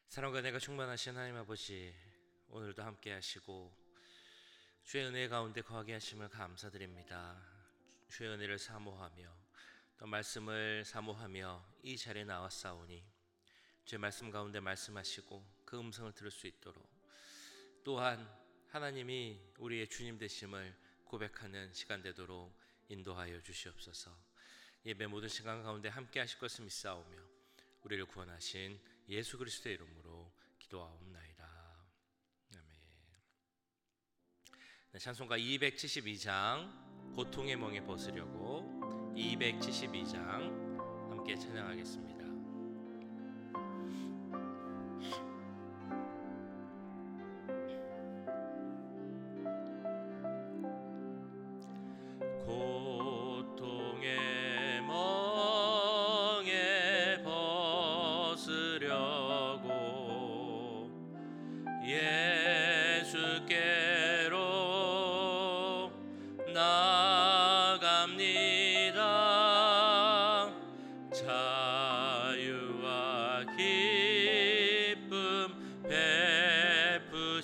사랑과 은혜가 충만하신 하나님 아버지, 오늘도 함께 하시고 주의 은혜 가운데 거하게 하심을 감사드립니다. 주의 은혜를 사모하며 또 말씀을 사모하며 이 자리에 나왔사오니 주의 말씀 가운데 말씀하시고 그 음성을 들을 수 있도록, 또한 하나님이 우리의 주님 되심을 고백하는 시간 되도록 인도하여 주시옵소서. 예배 모든 시간 가운데 함께 하실 것을 믿사오며 우리를 구원하신 예수 그리스도의 이름으로 기도하옵나이다. 아멘. 네, 찬송가 272장 고통의 멍에 벗으려고 272장 함께 찬양하겠습니다. 고통의 멍에 벗으려고 예수께로 나갑니다. 자유와 기쁨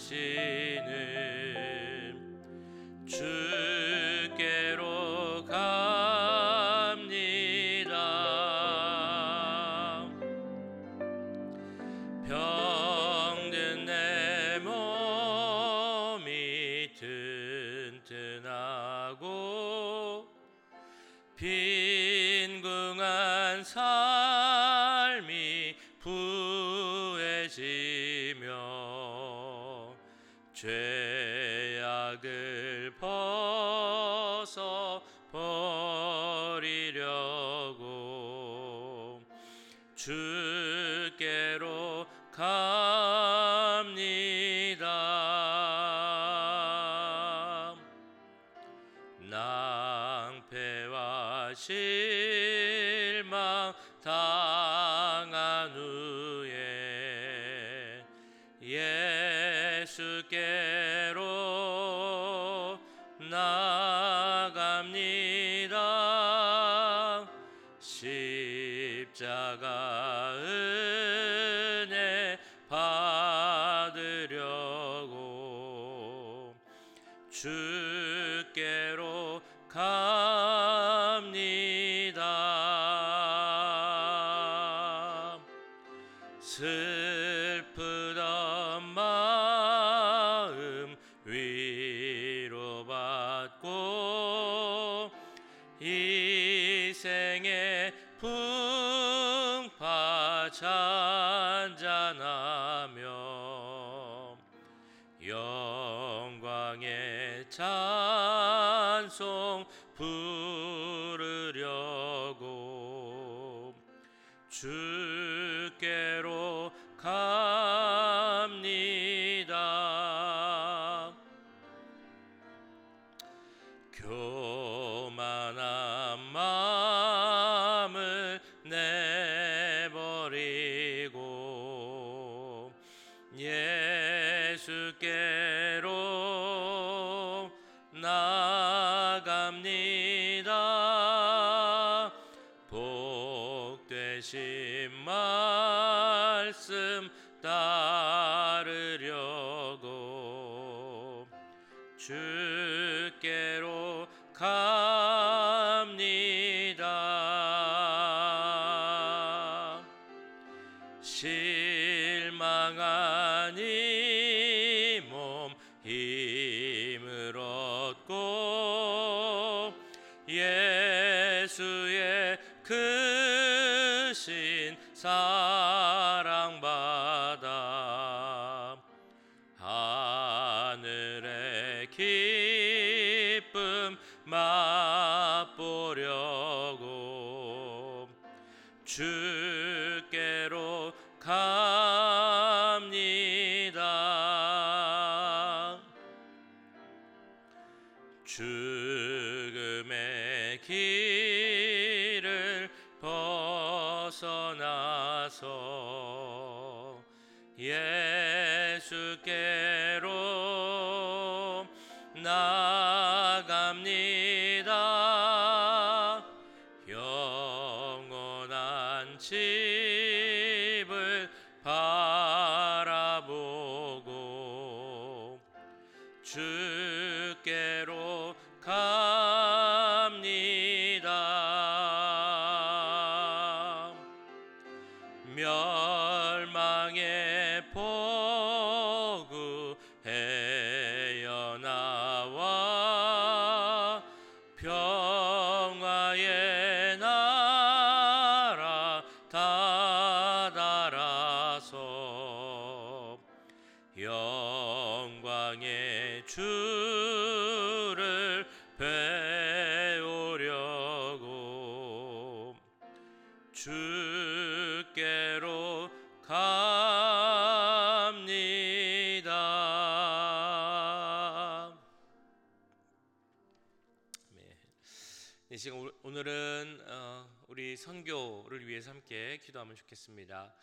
베푸시는 주께로 갑니다. 병든 내 몸이 튼튼하고 빈궁한 삶이 부해지며 죄악을 벗어 버리려고 주께로 갑니다. 낭패와 실망 당한 후에 예수께로 나갑니다. 십자가 은혜 받으려고 주께로 갑니다. 슬프던 마음 위로받고 이 생의 풍파 잔잔하며 영광의 찬송 부르려고 주께로 갑니다. 교만한 마음을 내버리고 예수께로 나갑니다. 복되신 말씀 따르려고 주께로 갑니다. 실망한 이 몸 힘을 얻고 예수의 크신 사랑받아 하늘의 기쁨 맛보려고 주께로 갑니다. 죽음의 길을 벗어나서 예수께로 나갑니다. 영원한 집을 주께로 갑니다. 네. 이 시간 오늘은 우리 선교를 위해서 함께 기도하면 좋겠습니다.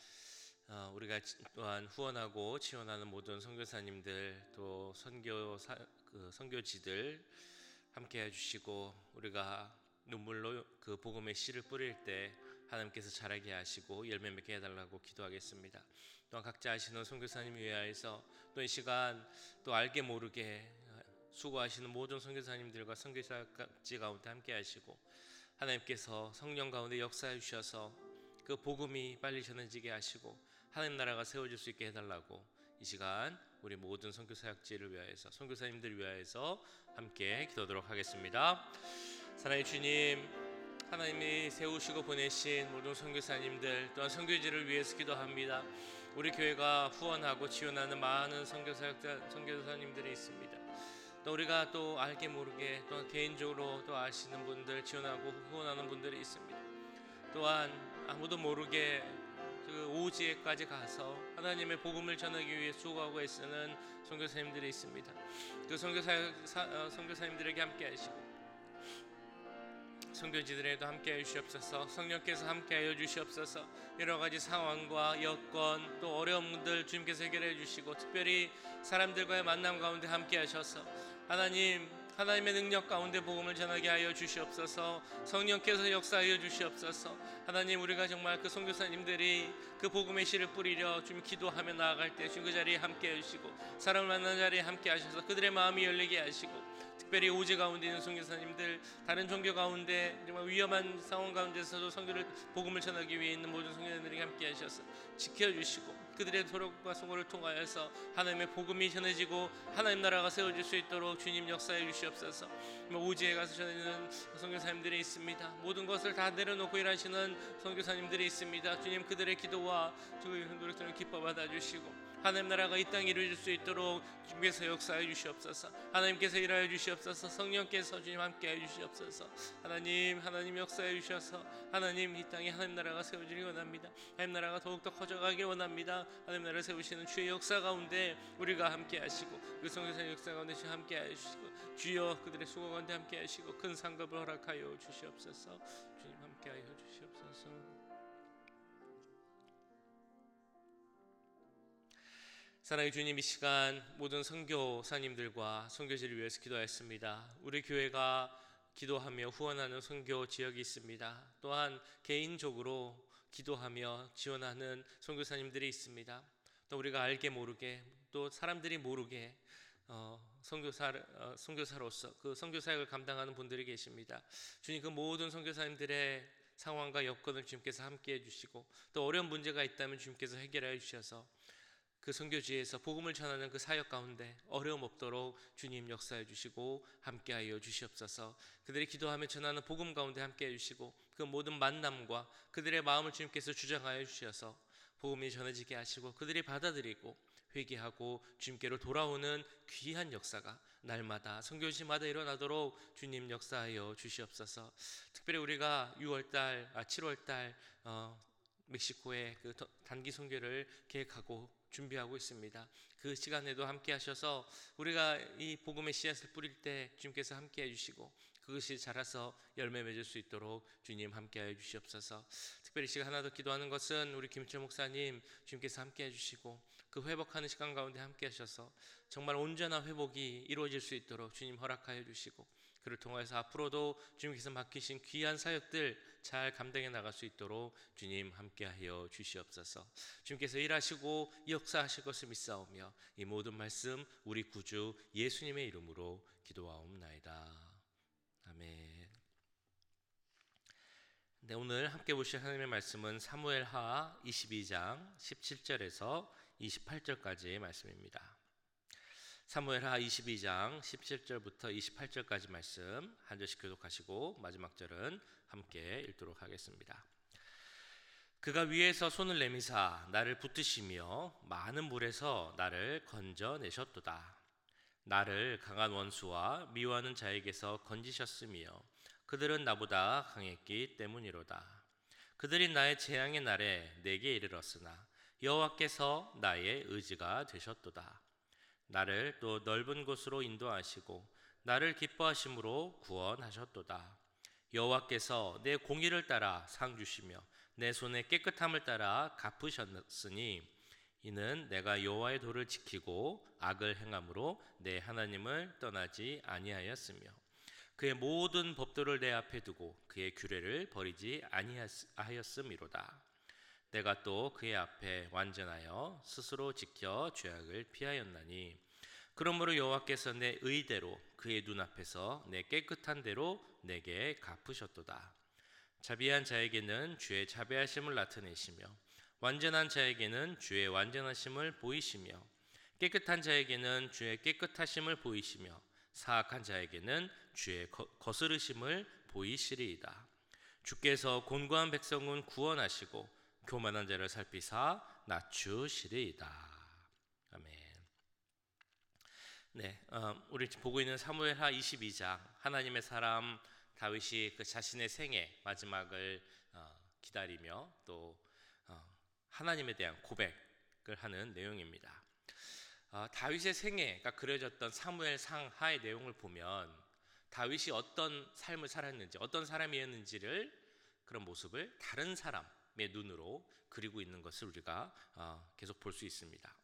우리가 또한 후원하고 지원하는 모든 선교사님들 또 선교지들 함께 해주시고 우리가 눈물로 그 복음의 씨를 뿌릴 때 하나님께서 자라게 하시고 열매 맺게 해달라고 기도하겠습니다. 또한 각자 하시는 선교사님 위하여서 또 이 시간 또 알게 모르게 수고하시는 모든 선교사님들과 선교사지 가운데 함께 하시고 하나님께서 성령 가운데 역사해 주셔서 그 복음이 빨리 전해지게 하시고 하나님 나라가 세워질 수 있게 해달라고 이 시간 우리 모든 선교사역지를 위하여서 선교사님들을 위하여서 함께 기도하도록 하겠습니다. 사랑의 주님, 하나님이 세우시고 보내신 모든 선교사님들 또한 선교지를 위해서 기도합니다. 우리 교회가 후원하고 지원하는 많은 선교사님들이 있습니다. 또 우리가 또 알게 모르게 또 개인적으로 또 아시는 분들 지원하고 후원하는 분들이 있습니다. 또한 아무도 모르게 그 오지에까지 가서 하나님의 복음을 전하기 위해 수고하고 애쓰는 선교사님들이 있습니다. 그 선교사님들에게 함께 하시고 선교지들에도 함께 해주시옵소서. 성령께서 함께 하여 주시옵소서. 여러 가지 상황과 여건 또 어려움들 주님께서 해결해 주시고 특별히 사람들과의 만남 가운데 함께 하셔서 하나님의 능력 가운데 복음을 전하게 하여 주시옵소서. 성령께서 역사하여 주시옵소서. 하나님, 우리가 정말 그 선교사님들이 그 복음의 씨를 뿌리려 주님 기도하며 나아갈 때 주님 그 자리에 함께 해주시고 사람을 만나는 자리에 함께 하셔서 그들의 마음이 열리게 하시고 특별히 오지 가운데 있는 선교사님들 다른 종교 가운데 정말 위험한 상황 가운데서도 복음을 전하기 위해 있는 모든 선교사님들에게 함께 하셔서 지켜주시고 그들의 노력과 수고를 통하여서 하나님의 복음이 전해지고 하나님 나라가 세워질 수 있도록 주님 역사해 주시옵소서. 오지에 가서 전해지는 선교사님들이 있습니다. 모든 것을 다 내려놓고 일하시는 선교사님들이 있습니다. 주님 그들의 기도와 주의 노력들을 기뻐 받아주시고 하나님 나라가 이 땅에 이루어질 수 있도록 주님께서 역사해 주시옵소서. 하나님께서 일하여 주시옵소서. 성령께서 주님 함께해 주시옵소서. 하나님 역사해 주셔서 하나님 이 땅에 하나님 나라가 세워지기 원합니다. 하나님 나라가 더욱더 커져가길 원합니다. 하나님 나라를 세우시는 주의 역사 가운데 우리가 함께 하시고 그 선교사의 역사 가운데 주님 함께 하시고 주여 그들의 수고 가운데 함께 하시고 큰 상급을 허락하여 주시옵소서. 주님 함께 하여 주시옵소서. 사랑의 주님, 이 시간 모든 선교사님들과 선교지를 위해서 기도하였습니다. 우리 교회가 기도하며 후원하는 선교 지역이 있습니다. 또한 개인적으로 기도하며 지원하는 선교사님들이 있습니다. 또 우리가 알게 모르게 또 사람들이 모르게 선교사로서 그 선교사역을 감당하는 분들이 계십니다. 주님 그 모든 선교사님들의 상황과 여건을 주님께서 함께해 주시고 또 어려운 문제가 있다면 주님께서 해결해 주셔서 그 선교지에서 복음을 전하는 그 사역 가운데 어려움 없도록 주님 역사해 주시고 함께하여 주시옵소서. 그들이 기도하며 전하는 복음 가운데 함께해 주시고 그 모든 만남과 그들의 마음을 주님께서 주장하여 주셔서 복음이 전해지게 하시고 그들이 받아들이고 회개하고 주님께로 돌아오는 귀한 역사가 날마다 선교지마다 일어나도록 주님 역사하여 주시옵소서. 특별히 우리가 7월달 멕시코에 그 단기 선교를 계획하고 준비하고 있습니다. 그 시간에도 함께 하셔서 우리가 이 복음의 씨앗을 뿌릴 때 주님께서 함께 해주시고 그것이 자라서 열매 맺을 수 있도록 주님 함께 해주시옵소서. 특별히 시간 하나 더 기도하는 것은 우리 김철 목사님 주님께서 함께 해주시고 그 회복하는 시간 가운데 함께 하셔서 정말 온전한 회복이 이루어질 수 있도록 주님 허락하여 주시고 그를 통해서 앞으로도 주님께서 맡기신 귀한 사역들 잘 감당해 나갈 수 있도록 주님 함께하여 주시옵소서. 주님께서 일하시고 역사하실 것을 믿사오며 이 모든 말씀 우리 구주 예수님의 이름으로 기도하옵나이다. 아멘. 네, 오늘 함께 보실 하나님의 말씀은 사무엘하 22장 17절에서 28절까지의 말씀입니다. 사무엘하 22장 17절부터 28절까지 말씀 한 절씩 교독하시고 마지막 절은 함께 읽도록 하겠습니다. 그가 위에서 손을 내미사 나를 붙드시며 많은 물에서 나를 건져내셨도다. 나를 강한 원수와 미워하는 자에게서 건지셨으며 그들은 나보다 강했기 때문이로다. 그들이 나의 재앙의 날에 내게 이르렀으나 여호와께서 나의 의지가 되셨도다. 나를 또 넓은 곳으로 인도하시고 나를 기뻐하심으로 구원하셨도다. 여호와께서 내 공의를 따라 상 주시며 내 손의 깨끗함을 따라 갚으셨으니 이는 내가 여호와의 도를 지키고 악을 행함으로 내 하나님을 떠나지 아니하였으며 그의 모든 법도를 내 앞에 두고 그의 규례를 버리지 아니하였음이로다. 내가 또 그의 앞에 완전하여 스스로 지켜 죄악을 피하였나니 그러므로 여호와께서 내 의대로 그의 눈앞에서 내 깨끗한 대로 내게 갚으셨도다. 자비한 자에게는 주의 자비하심을 나타내시며 완전한 자에게는 주의 완전하심을 보이시며 깨끗한 자에게는 주의 깨끗하심을 보이시며 사악한 자에게는 주의 거스르심을 보이시리이다. 주께서 곤고한 백성은 구원하시고 교만한 자를 살피사 낮추시리이다. 아멘. 네, 우리 보고 있는 사무엘하 22장 하나님의 사람 다윗이 그 자신의 생애 마지막을 기다리며 또 하나님에 대한 고백을 하는 내용입니다. 다윗의 생애가 그려졌던 사무엘 상하의 내용을 보면 다윗이 어떤 삶을 살았는지 어떤 사람이었는지를 그런 모습을 다른 사람의 눈으로 그리고 있는 것을 우리가 계속 볼 수 있습니다.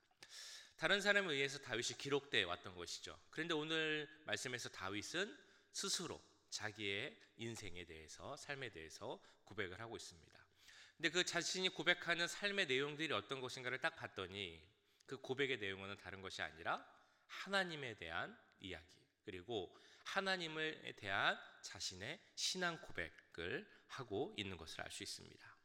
다른 사람에 의해서 다윗이 기록되어 왔던 것이죠. 그런데 오늘 말씀에서 다윗은 스스로 자기의 인생에 대해서 삶에 대해서 고백을 하고 있습니다. 근데 그 자신이 고백하는 삶의 내용들이 어떤 것인가를 딱 봤더니 그 고백의 내용은 다른 것이 아니라 하나님에 대한 이야기 그리고 하나님에 대한 자신의 신앙 고백을 하고 있는 것을 알 수 있습니다.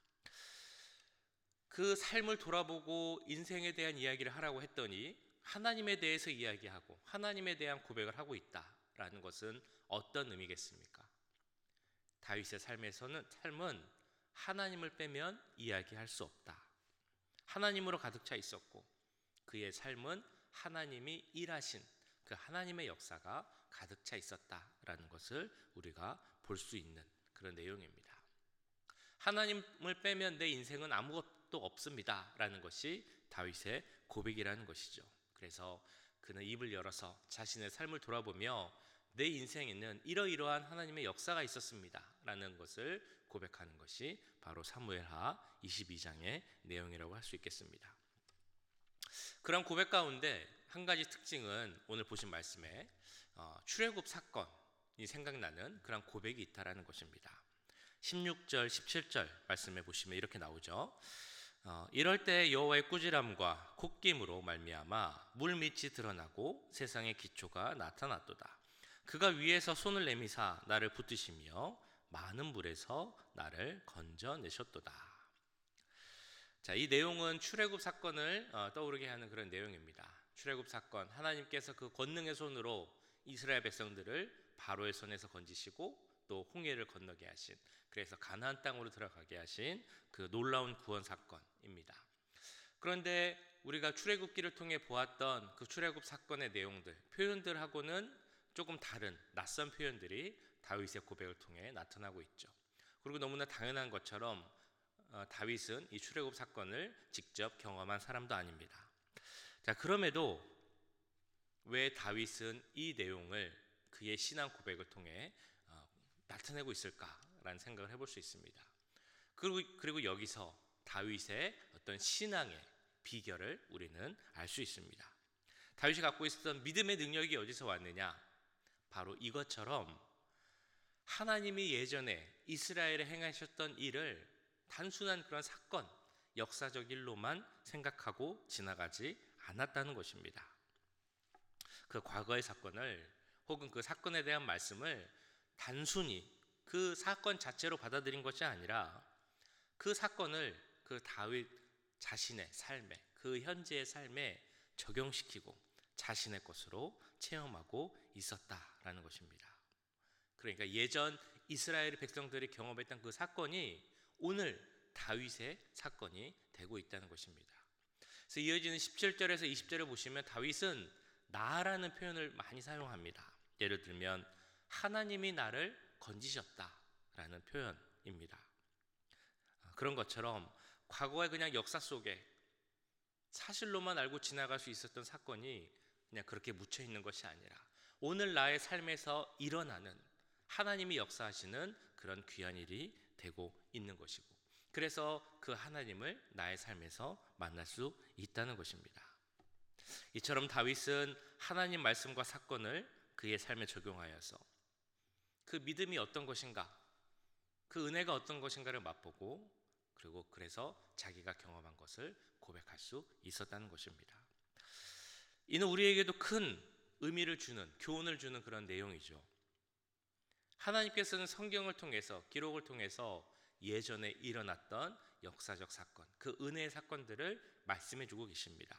그 삶을 돌아보고 인생에 대한 이야기를 하라고 했더니 하나님에 대해서 이야기하고 하나님에 대한 고백을 하고 있다라는 것은 어떤 의미겠습니까? 다윗의 삶은 하나님을 빼면 이야기할 수 없다. 하나님으로 가득 차 있었고 그의 삶은 하나님이 일하신 그 하나님의 역사가 가득 차 있었다라는 것을 우리가 볼 수 있는 그런 내용입니다. 하나님을 빼면 내 인생은 아무것도 없습니다 라는 것이 다윗의 고백이라는 것이죠. 그래서 그는 입을 열어서 자신의 삶을 돌아보며 내 인생에는 이러이러한 하나님의 역사가 있었습니다 라는 것을 고백하는 것이 바로 사무엘하 22장의 내용이라고 할 수 있겠습니다. 그런 고백 가운데 한 가지 특징은 오늘 보신 말씀에 출애굽 사건이 생각나는 그런 고백이 있다라는 것입니다. 16절 17절 말씀해 보시면 이렇게 나오죠. 이럴 때 여호와의 꾸지람과 콧김으로 말미암아 물 밑이 드러나고 세상의 기초가 나타났도다. 그가 위에서 손을 내미사 나를 붙드시며 많은 물에서 나를 건져내셨도다. 자, 이 내용은 출애굽 사건을 떠오르게 하는 그런 내용입니다. 출애굽 사건, 하나님께서 그 권능의 손으로 이스라엘 백성들을 바로의 손에서 건지시고 또 홍해를 건너게 하신, 그래서 가나안 땅으로 들어가게 하신 그 놀라운 구원 사건입니다. 그런데 우리가 출애굽기를 통해 보았던 그 출애굽 사건의 내용들, 표현들하고는 조금 다른 낯선 표현들이 다윗의 고백을 통해 나타나고 있죠. 그리고 너무나 당연한 것처럼 다윗은 이 출애굽 사건을 직접 경험한 사람도 아닙니다. 자, 그럼에도 왜 다윗은 이 내용을 그의 신앙 고백을 통해 나타내고 있을까라는 생각을 해볼 수 있습니다. 그리고 여기서 다윗의 어떤 신앙의 비결을 우리는 알 수 있습니다. 다윗이 갖고 있었던 믿음의 능력이 어디서 왔느냐? 바로 이것처럼 하나님이 예전에 이스라엘에 행하셨던 일을 단순한 그런 사건, 역사적 일로만 생각하고 지나가지 않았다는 것입니다. 그 과거의 사건을 혹은 그 사건에 대한 말씀을 단순히 그 사건 자체로 받아들인 것이 아니라 그 사건을 그 다윗 자신의 삶에, 그 현재의 삶에 적용시키고 자신의 것으로 체험하고 있었다라는 것입니다. 그러니까 예전 이스라엘 백성들이 경험했던 그 사건이 오늘 다윗의 사건이 되고 있다는 것입니다. 그래서 이어지는 17절에서 20절을 보시면 다윗은 나라는 표현을 많이 사용합니다. 예를 들면 하나님이 나를 건지셨다라는 표현입니다. 그런 것처럼 과거의 그냥 역사 속에 사실로만 알고 지나갈 수 있었던 사건이 그냥 그렇게 묻혀 있는 것이 아니라 오늘 나의 삶에서 일어나는 하나님이 역사하시는 그런 귀한 일이 되고 있는 것이고, 그래서 그 하나님을 나의 삶에서 만날 수 있다는 것입니다. 이처럼 다윗은 하나님 말씀과 사건을 그의 삶에 적용하여서 그 믿음이 어떤 것인가, 그 은혜가 어떤 것인가를 맛보고, 그리고 그래서 자기가 경험한 것을 고백할 수 있었다는 것입니다. 이는 우리에게도 큰 의미를 주는, 교훈을 주는 그런 내용이죠. 하나님께서는 성경을 통해서, 기록을 통해서 예전에 일어났던 역사적 사건, 그 은혜의 사건들을 말씀해 주고 계십니다.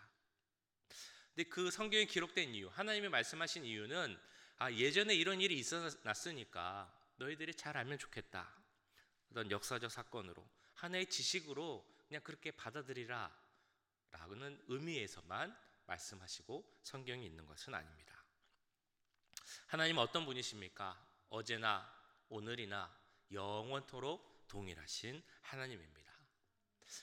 근데 그 성경에 기록된 이유, 하나님이 말씀하신 이유는 예전에 이런 일이 있어났으니까 너희들이 잘 알면 좋겠다, 어떤 역사적 사건으로, 하나의 지식으로 그냥 그렇게 받아들이라 라는 의미에서만 말씀하시고 성경이 있는 것은 아닙니다. 하나님은 어떤 분이십니까? 어제나 오늘이나 영원토록 동일하신 하나님입니다.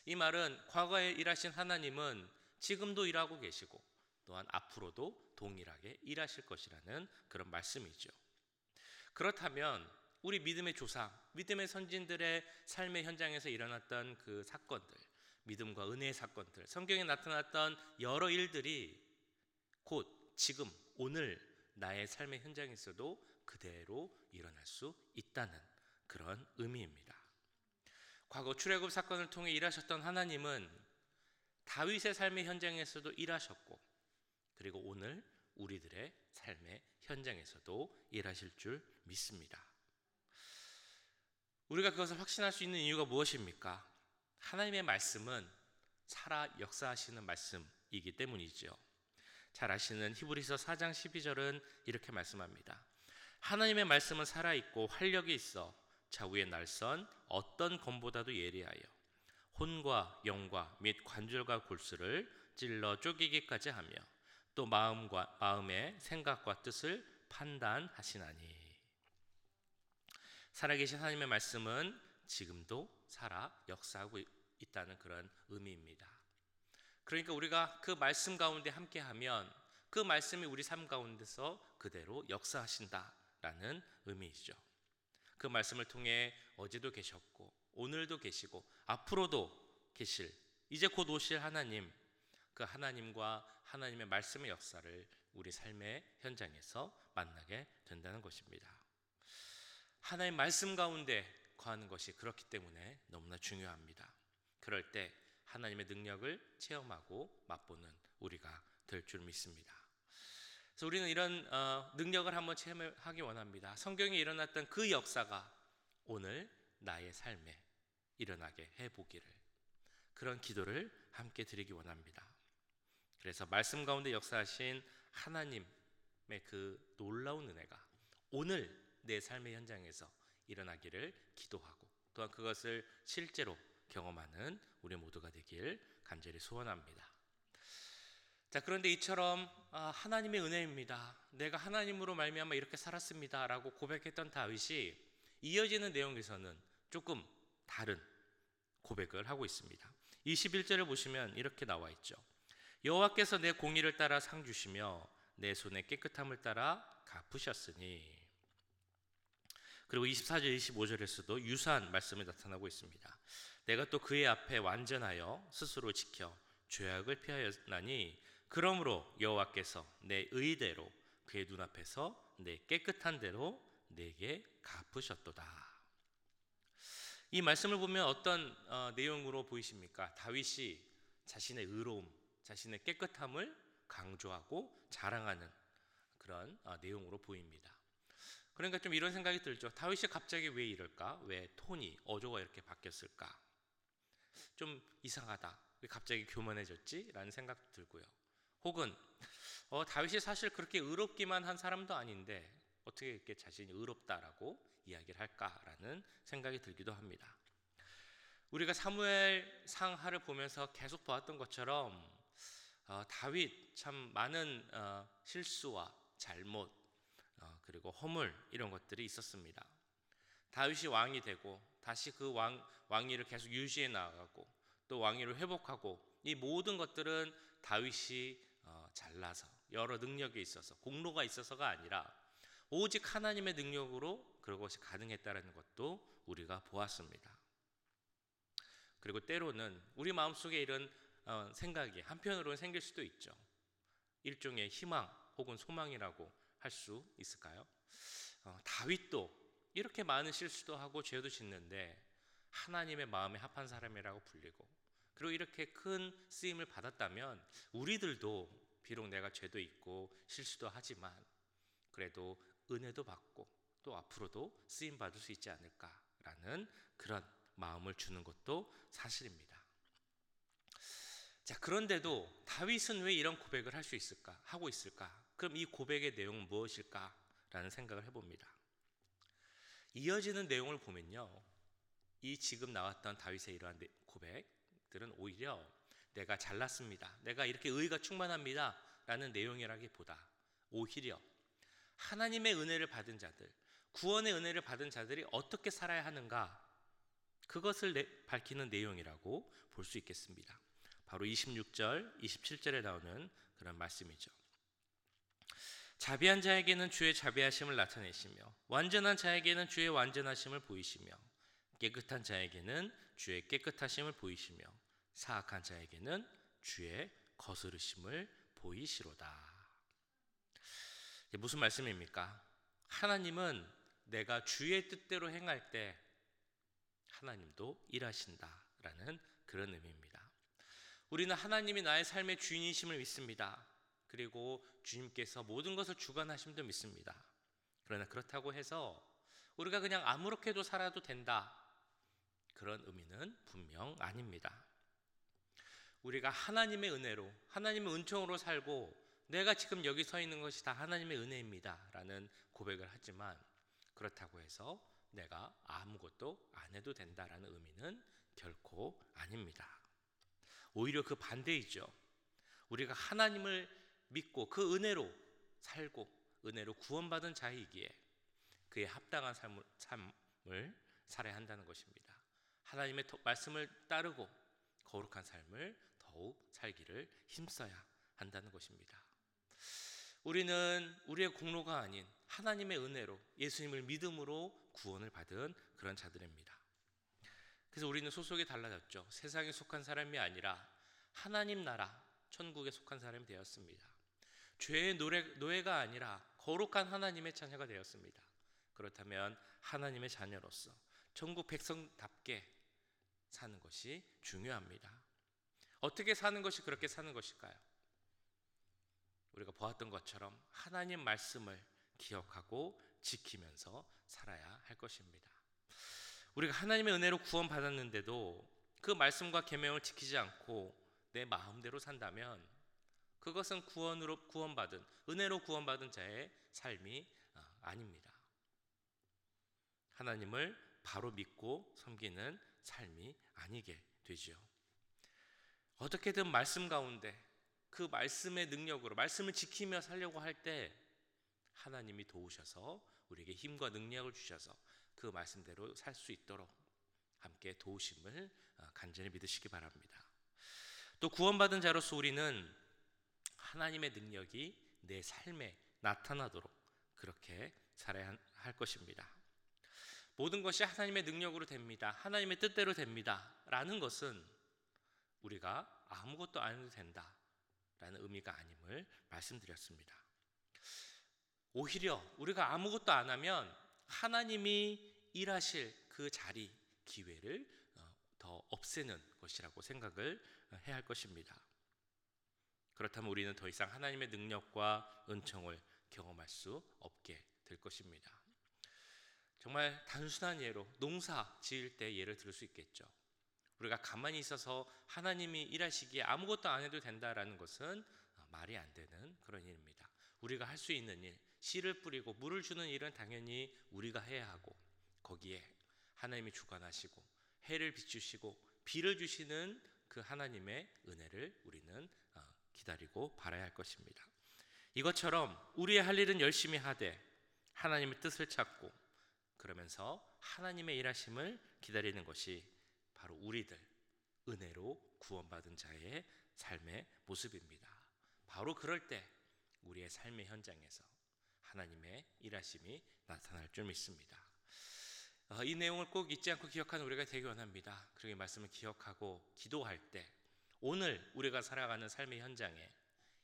이 말은 과거에 일하신 하나님은 지금도 일하고 계시고 또한 앞으로도 동일하게 일하실 것이라는 그런 말씀이죠. 그렇다면 우리 믿음의 조상, 믿음의 선진들의 삶의 현장에서 일어났던 그 사건들, 믿음과 은혜의 사건들, 성경에 나타났던 여러 일들이 곧 지금 오늘 나의 삶의 현장에서도 그대로 일어날 수 있다는 그런 의미입니다. 과거 출애굽 사건을 통해 일하셨던 하나님은 다윗의 삶의 현장에서도 일하셨고, 그리고 오늘 우리들의 삶의 현장에서도 일하실 줄 믿습니다. 우리가 그것을 확신할 수 있는 이유가 무엇입니까? 하나님의 말씀은 살아 역사하시는 말씀이기 때문이죠. 잘 아시는 히브리서 4장 12절은 이렇게 말씀합니다. 하나님의 말씀은 살아있고 활력이 있어 좌우의 날선 어떤 검보다도 예리하여 혼과 영과 및 관절과 골수를 찔러 쪼개기까지 하며 또 마음의 생각과 뜻을 판단하시나니. 살아계신 하나님의 말씀은 지금도 살아 역사하고 있다는 그런 의미입니다. 그러니까 우리가 그 말씀 가운데 함께하면 그 말씀이 우리 삶 가운데서 그대로 역사하신다라는 의미이죠. 그 말씀을 통해 어제도 계셨고 오늘도 계시고 앞으로도 계실, 이제 곧 오실 하나님, 그 하나님과 하나님의 말씀의 역사를 우리 삶의 현장에서 만나게 된다는 것입니다. 하나님의 말씀 가운데 거하는 것이 그렇기 때문에 너무나 중요합니다. 그럴 때 하나님의 능력을 체험하고 맛보는 우리가 될 줄 믿습니다. 그래서 우리는 이런 능력을 한번 체험하기 원합니다. 성경에 일어났던 그 역사가 오늘 나의 삶에 일어나게 해보기를, 그런 기도를 함께 드리기 원합니다. 그래서 말씀 가운데 역사하신 하나님의 그 놀라운 은혜가 오늘 내 삶의 현장에서 일어나기를 기도하고, 또한 그것을 실제로 경험하는 우리 모두가 되길 간절히 소원합니다. 자, 그런데 이처럼 하나님의 은혜입니다, 내가 하나님으로 말미암아 이렇게 살았습니다 라고 고백했던 다윗이 이어지는 내용에서는 조금 다른 고백을 하고 있습니다. 21절을 보시면 이렇게 나와 있죠. 여호와께서 내 공의를 따라 상 주시며 내 손의 깨끗함을 따라 갚으셨으니. 그리고 24절 25절에서도 유사한 말씀이 나타나고 있습니다. 내가 또 그의 앞에 완전하여 스스로 지켜 죄악을 피하였나니 그러므로 여호와께서 내 의대로 그의 눈앞에서 내 깨끗한 대로 내게 갚으셨도다. 이 말씀을 보면 어떤 내용으로 보이십니까? 다윗이 자신의 의로움, 자신의 깨끗함을 강조하고 자랑하는 그런 내용으로 보입니다. 그러니까 좀 이런 생각이 들죠. 다윗이 갑자기 왜 이럴까? 왜 톤이, 어조가 이렇게 바뀌었을까? 좀 이상하다. 왜 갑자기 교만해졌지? 라는 생각도 들고요. 혹은 다윗이 사실 그렇게 의롭기만 한 사람도 아닌데 어떻게 이렇게 자신이 의롭다라고 이야기를 할까라는 생각이 들기도 합니다. 우리가 사무엘 상하를 보면서 계속 보았던 것처럼 다윗 참 많은 실수와 잘못, 그리고 허물, 이런 것들이 있었습니다. 다윗이 왕이 되고 다시 그 왕위를 계속 유지해 나가고 또 왕위를 회복하고, 이 모든 것들은 다윗이 잘나서 여러 능력이 있어서 공로가 있어서가 아니라 오직 하나님의 능력으로 그것이 가능했다는 것도 우리가 보았습니다. 그리고 때로는 우리 마음속에 이런 생각이 한편으로는 생길 수도 있죠. 일종의 희망 혹은 소망이라고 할 수 있을까요? 다윗도 이렇게 많은 실수도 하고 죄도 짓는데 하나님의 마음에 합한 사람이라고 불리고, 그리고 이렇게 큰 쓰임을 받았다면 우리들도 비록 내가 죄도 있고 실수도 하지만 그래도 은혜도 받고 또 앞으로도 쓰임 받을 수 있지 않을까라는 그런 마음을 주는 것도 사실입니다. 자, 그런데도 다윗은 왜 이런 고백을 할 수 있을까? 하고 있을까? 그럼 이 고백의 내용은 무엇일까? 라는 생각을 해봅니다. 이어지는 내용을 보면요, 이 지금 나왔던 다윗의 이러한 고백들은 오히려 내가 잘났습니다, 내가 이렇게 의가 충만합니다 라는 내용이라기보다 오히려 하나님의 은혜를 받은 자들, 구원의 은혜를 받은 자들이 어떻게 살아야 하는가, 그것을 밝히는 내용이라고 볼 수 있겠습니다. 바로 26절, 27절에 나오는 그런 말씀이죠. 자비한 자에게는 주의 자비하심을 나타내시며 완전한 자에게는 주의 완전하심을 보이시며 깨끗한 자에게는 주의 깨끗하심을 보이시며 사악한 자에게는 주의 거스르심을 보이시로다. 이게 무슨 말씀입니까? 하나님은 내가 주의 뜻대로 행할 때 하나님도 일하신다라는 그런 의미입니다. 우리는 하나님이 나의 삶의 주인이심을 믿습니다. 그리고 주님께서 모든 것을 주관하심도 믿습니다. 그러나 그렇다고 해서 우리가 그냥 아무렇게도 살아도 된다, 그런 의미는 분명 아닙니다. 우리가 하나님의 은혜로, 하나님의 은총으로 살고 내가 지금 여기 서 있는 것이 다 하나님의 은혜입니다 라는 고백을 하지만, 그렇다고 해서 내가 아무것도 안 해도 된다라는 의미는 결코 아닙니다. 오히려 그 반대이죠. 우리가 하나님을 믿고 그 은혜로 살고 은혜로 구원받은 자이기에 그에 합당한 삶을 살아야 한다는 것입니다. 하나님의 말씀을 따르고 거룩한 삶을 더욱 살기를 힘써야 한다는 것입니다. 우리는 우리의 공로가 아닌 하나님의 은혜로 예수님을 믿음으로 구원을 받은 그런 자들입니다. 그래서 우리는 소속이 달라졌죠. 세상에 속한 사람이 아니라 하나님 나라 천국에 속한 사람이 되었습니다. 죄의 노예가 아니라 거룩한 하나님의 자녀가 되었습니다. 그렇다면 하나님의 자녀로서 천국 백성답게 사는 것이 중요합니다. 어떻게 사는 것이 그렇게 사는 것일까요? 우리가 보았던 것처럼 하나님 말씀을 기억하고 지키면서 살아야 할 것입니다. 우리가 하나님의 은혜로 구원받았는데도 그 말씀과 계명을 지키지 않고 내 마음대로 산다면 그것은 구원받은 은혜로 구원받은 자의 삶이 아닙니다. 하나님을 바로 믿고 섬기는 삶이 아니게 되죠. 어떻게든 말씀 가운데 그 말씀의 능력으로 말씀을 지키며 살려고 할 때 하나님이 도우셔서 우리에게 힘과 능력을 주셔서 그 말씀대로 살 수 있도록 함께 도우심을 간절히 믿으시기 바랍니다. 또 구원받은 자로서 우리는 하나님의 능력이 내 삶에 나타나도록 그렇게 살아야 할 것입니다. 모든 것이 하나님의 능력으로 됩니다, 하나님의 뜻대로 됩니다 라는 것은 우리가 아무것도 안 해도 된다 라는 의미가 아님을 말씀드렸습니다. 오히려 우리가 아무것도 안 하면 하나님이 일하실 그 자리, 기회를 더 없애는 것이라고 생각을 해야 할 것입니다. 그렇다면 우리는 더 이상 하나님의 능력과 은총을 경험할 수 없게 될 것입니다. 정말 단순한 예로 농사 지을 때 예를 들을 수 있겠죠. 우리가 가만히 있어서 하나님이 일하시기에 아무것도 안 해도 된다라는 것은 말이 안 되는 그런 일입니다. 우리가 할 수 있는 일, 씨를 뿌리고 물을 주는 일은 당연히 우리가 해야 하고, 거기에 하나님이 주관하시고 해를 비추시고 비를 주시는 그 하나님의 은혜를 우리는 기다리고 바라야 할 것입니다. 이것처럼 우리의 할 일은 열심히 하되 하나님의 뜻을 찾고 그러면서 하나님의 일하심을 기다리는 것이 바로 우리들 은혜로 구원받은 자의 삶의 모습입니다. 바로 그럴 때 우리의 삶의 현장에서 하나님의 일하심이 나타날 줄 믿습니다. 이 내용을 꼭 잊지 않고 기억하는 우리가 되기 원합니다. 그리고 이 말씀을 기억하고 기도할 때 오늘 우리가 살아가는 삶의 현장에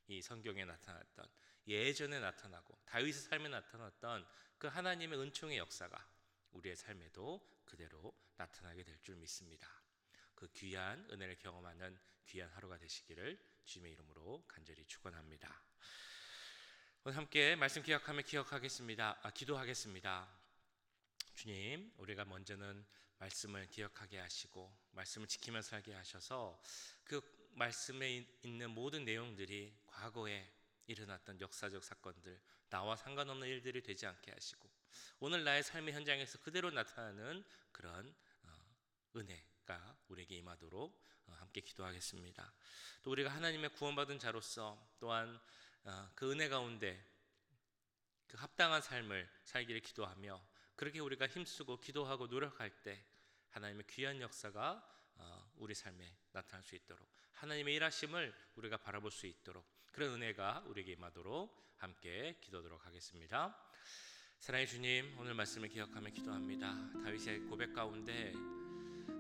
이 성경에 나타났던, 예전에 나타나고 다윗의 삶에 나타났던 그 하나님의 은총의 역사가 우리의 삶에도 그대로 나타나게 될 줄 믿습니다. 그 귀한 은혜를 경험하는 귀한 하루가 되시기를 주님의 이름으로 간절히 축원합니다. 오늘 함께 말씀 기억하며 기도하겠습니다. 주님, 우리가 먼저는 말씀을 기억하게 하시고 말씀을 지키며 살게 하셔서 그 말씀에 있는 모든 내용들이 과거에 일어났던 역사적 사건들, 나와 상관없는 일들이 되지 않게 하시고 오늘 나의 삶의 현장에서 그대로 나타나는 그런 은혜가 우리에게 임하도록 함께 기도하겠습니다. 또 우리가 하나님의 구원받은 자로서 또한 그 은혜 가운데 그 합당한 삶을 살기를 기도하며 그렇게 우리가 힘쓰고 기도하고 노력할 때 하나님의 귀한 역사가 우리 삶에 나타날 수 있도록, 하나님의 일하심을 우리가 바라볼 수 있도록 그런 은혜가 우리에게 임하도록 함께 기도하도록 하겠습니다. 사랑의 주님, 오늘 말씀을 기억하며 기도합니다. 다윗의 고백 가운데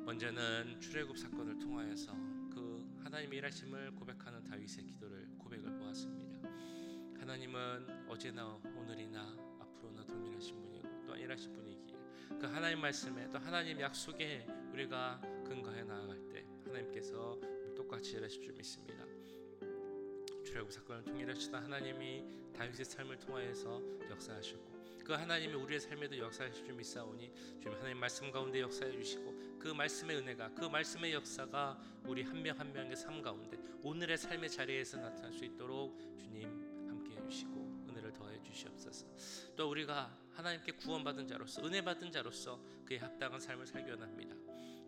먼저는 출애굽 사건을 통하여서 그 하나님의 일하심을 고백하는 다윗의 고백을 보았습니다. 하나님은 어제나 오늘이나 앞으로나 동일하신 분이고 또한 일하실 분이기에 그 하나님 말씀에 또 하나님 약속에 우리가 근거해 나아갈 때 하나님께서 똑같이 일하실 줄 믿습니다. 출애굽 사건을 통해 일하시던 하나님이 다윗의 삶을 통하여서 역사하셨고 그 하나님이 우리의 삶에도 역사하실 줄 믿사오니 주님, 하나님 말씀 가운데 역사해 주시고 그 말씀의 은혜가, 그 말씀의 역사가 우리 한 명 한 명의 삶 가운데 오늘의 삶의 자리에서 나타날 수 있도록 주님 함께 해주시고 은혜를 더해 주시옵소서. 또 우리가 하나님께 구원받은 자로서, 은혜 받은 자로서 그에 합당한 삶을 살기 원합니다.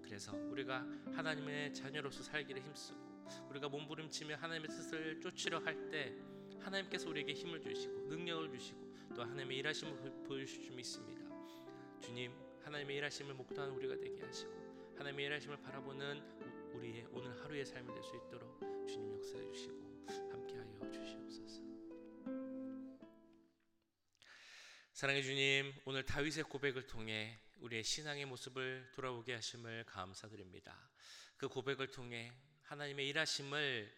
그래서 우리가 하나님의 자녀로서 살기를 힘쓰고 우리가 몸부림치며 하나님의 뜻을 쫓으려 할 때 하나님께서 우리에게 힘을 주시고 능력을 주시고 또 하나님의 일하심을 보여주실 줄 믿습니다. 주님, 하나님의 일하심을 목도하는 우리가 되게 하시고 하나님의 일하심을 바라보는 우리의 오늘 하루의 삶이 될 수 있도록 주님 역사해 주시고 함께하여 주시옵소서. 사랑의 주님, 오늘 다윗의 고백을 통해 우리의 신앙의 모습을 돌아보게 하심을 감사드립니다. 그 고백을 통해 하나님의 일하심을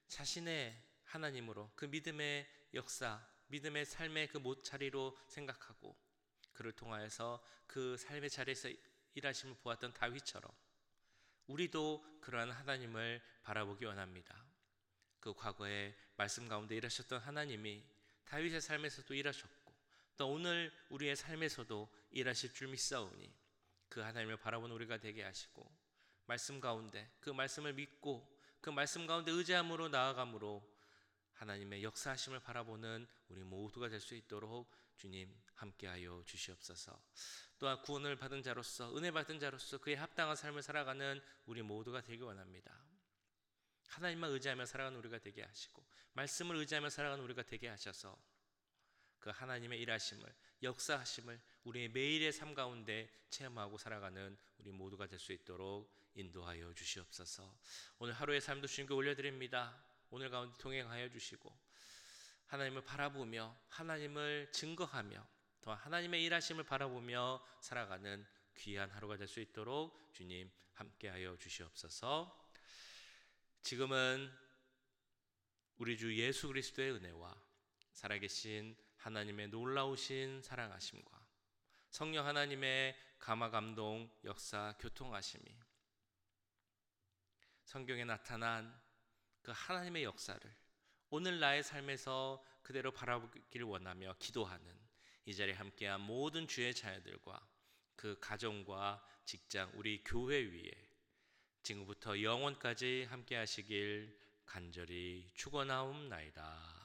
자신의 하나님으로, 그 믿음의 역사, 믿음의 삶의 그 자리로 생각하고 그를 통하여서 그 삶의 자리에서 일하심을 보았던 다윗처럼 우리도 그러한 하나님을 바라보기 원합니다. 그 과거에 말씀 가운데 일하셨던 하나님이 다윗의 삶에서도 일하셨고 또 오늘 우리의 삶에서도 일하실 줄 믿사오니 그 하나님을 바라보는 우리가 되게 하시고 말씀 가운데 그 말씀을 믿고 그 말씀 가운데 의지함으로 나아감으로 하나님의 역사하심을 바라보는 우리 모두가 될 수 있도록 주님 함께하여 주시옵소서. 또한 구원을 받은 자로서, 은혜 받은 자로서 그에 합당한 삶을 살아가는 우리 모두가 되기 원합니다. 하나님만 의지하며 살아가는 우리가 되게 하시고 말씀을 의지하며 살아가는 우리가 되게 하셔서 그 하나님의 일하심을, 역사하심을 우리의 매일의 삶 가운데 체험하고 살아가는 우리 모두가 될 수 있도록 인도하여 주시옵소서. 오늘 하루의 삶도 주님께 올려드립니다. 오늘 가운데 동행하여 주시고 하나님을 바라보며 하나님을 증거하며 또 하나님의 일하심을 바라보며 살아가는 귀한 하루가 될 수 있도록 주님 함께하여 주시옵소서. 지금은 우리 주 예수 그리스도의 은혜와 살아계신 하나님의 놀라우신 사랑하심과 성령 하나님의 감화 감동 역사 교통하심이 성경에 나타난 그 하나님의 역사를 오늘 나의 삶에서 그대로 바라보기를 원하며 기도하는 이 자리에 함께한 모든 주의 자녀들과 그 가정과 직장, 우리 교회 위에 지금부터 영원까지 함께 하시길 간절히 축원하옵나이다.